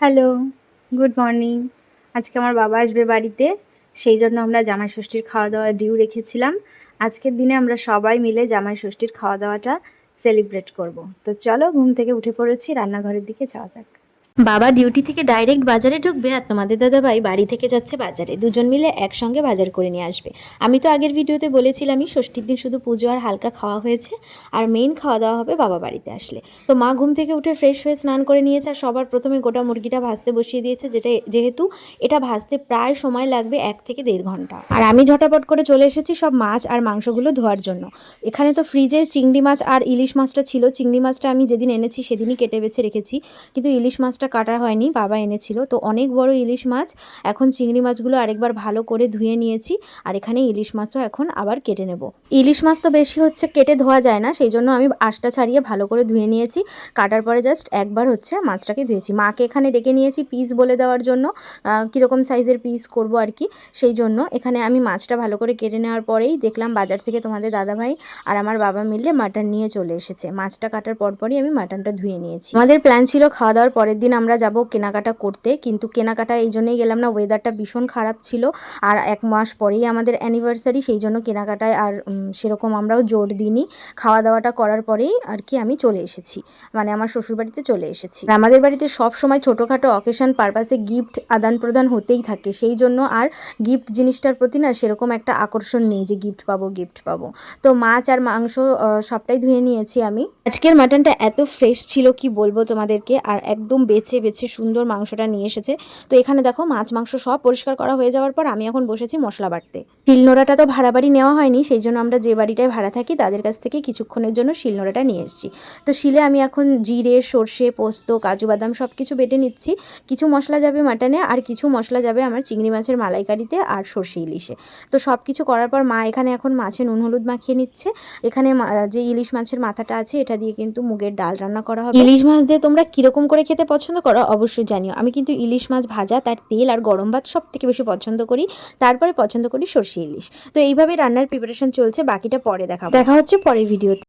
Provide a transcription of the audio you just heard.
Hello, good morning. আজকে আমার বাবা আসবে বাড়িতে, সেই জন্য আমরা জামাই ষষ্ঠীর খাওয়া দাওয়া ডিউ রেখেছিলাম। আজকের দিনে আমরা সবাই মিলে জামাই ষষ্ঠীর খাওয়া দাওয়াটা সেলিব্রেট করব। তো চলো, ঘুম থেকে উঠে পড়েছি, রান্নাঘরের দিকে যাওয়া যাক। বাবা ডিউটি থেকে ডাইরেক্ট বাজারে ঢুকবে আর তোমাদের দাদাভাই বাড়ি থেকে যাচ্ছে বাজারে, দুজন মিলে একসঙ্গে বাজার করে নিয়ে আসবে। আমি তো আগের ভিডিওতে বলেছিলামই ষষ্ঠীর দিন শুধু পুজো আর হালকা খাওয়া হয়েছে, আর মেইন খাওয়া দাওয়া হবে বাবা বাড়িতে আসলে। তো মা ঘুম থেকে উঠে ফ্রেশ হয়ে স্নান করে নিয়েছে আর সবার প্রথমে গোটা মুরগিটা ভাজতে বসিয়ে দিয়েছে, যেহেতু এটা ভাজতে প্রায় সময় লাগবে 1 থেকে 1.5 ঘন্টা। আর আমি ঝটাপট করে চলে এসেছি সব মাছ আর মাংসগুলো ধোয়ার জন্য। এখানে তো ফ্রিজে চিংড়ি মাছ আর ইলিশ মাছটা ছিল। চিংড়ি মাছটা আমি যেদিন এনেছি সেদিনই কেটে বেছে রেখেছি, কিন্তু ইলিশ মাছটা কাটা হয়নি, বাবা এনেছিল। তো অনেক বড় ইলিশ মাছ। এখন চিংড়ি মাছগুলো আরেকবার ভালো করে ধুয়ে নিয়েছি, আর এখানে ইলিশ মাছও এখন আবার কেটে নেব। ইলিশ মাছ তো বেশি হচ্ছে কেটে ধোয়া যায় না, সেই জন্য আমি আঁশটা ছাড়িয়ে ভালো করে ধুয়ে নিয়েছি। কাটার পরে জাস্ট একবার হচ্ছে মাছটাকে ধুয়েছি। মাকে এখানে ডেকে নিয়েছি পিস বলে দেওয়ার জন্য, কীরকম সাইজের পিস করব আর কি। সেই জন্য এখানে আমি মাছটা ভালো করে কেটে নেওয়ার পরেই দেখলাম বাজার থেকে তোমাদের দাদাভাই আর আমার বাবা মিলে মাটন নিয়ে চলে এসেছে। মাছটা কাটার পরপরই আমি মাটনটা ধুয়ে নিয়েছি। আমাদের প্ল্যান ছিল খাওয়া দাওয়ার পরের দিন আমরা যাব কেনাকাটা করতে, কিন্তু কেনাকাটা এই জন্যই গেলাম না, ওয়েদারটা ভীষণ খারাপ ছিল আর 1 মাস পরেই আমাদের অ্যানিভার্সারি, সেই জন্য কেনাকাটায় আর সেরকম আমরাও জোর দিইনি। খাওয়া দাওয়াটা করার পরেই আর কি আমি চলে এসেছি, মানে আমার শ্বশুরবাড়িতে চলে এসেছি। আমাদের বাড়িতে সব সময় ছোটোখাটো অকেশন পারপাসে গিফট আদান প্রদান হতেই থাকে, সেই জন্য আর গিফট জিনিসটার প্রতি না সেরকম একটা আকর্ষণ নেই যে গিফট পাবো। তো মাছ আর মাংস সবটাই ধুয়ে নিয়েছি আমি। আজকের মাটনটা এত ফ্রেশ ছিল কি বলবো তোমাদেরকে, আর একদম বেছে বেছে সুন্দর মাংসটা নিয়ে এসেছে। তো এখানে দেখো মাছ মাংস সব পরিষ্কার করা হয়ে যাওয়ার পর আমি এখন বসেছি মশলা বাটতে। শিলনোড়াটা তো ভাড়া বাড়ি নেওয়া হয়নি, সেই জন্য আমরা যে বাড়িটায় ভাড়া থাকি তাদের কাছ থেকে কিছুক্ষণের জন্য শিলনোড়াটা নিয়ে এসেছি। তো শিলে আমি এখন জিরে, সর্ষে, পোস্ত, কাজু বাদাম সব কিছু বেটে নিচ্ছি। কিছু মশলা যাবে মাটনে আর কিছু মশলা যাবে আমার চিংড়ি মাছের মালাইকারিতে আর সর্ষে ইলিশে। তো সব কিছু করার পর মা এখানে এখন মাছে নুন হলুদ মাখিয়ে নিচ্ছে। এখানে যে ইলিশ মাছের মাথাটা আছে এটা দিয়ে কিন্তু মুগের ডাল রান্না করা হবে। ইলিশ মাছ দিয়ে তোমরা কিরকম করে খেতে পছন্দ করো অবশ্যই জানিও। আমি কিন্তু ইলিশ মাছ ভাজা, তার তেল আর গরম ভাত সব থেকে বেশি পছন্দ করি, তারপরে পছন্দ করি সর্ষে ইলিশ। তো এইভাবে রান্নার প্রিপারেশন চলছে, বাকিটা পরে দেখা হচ্ছে পরের ভিডিওতে।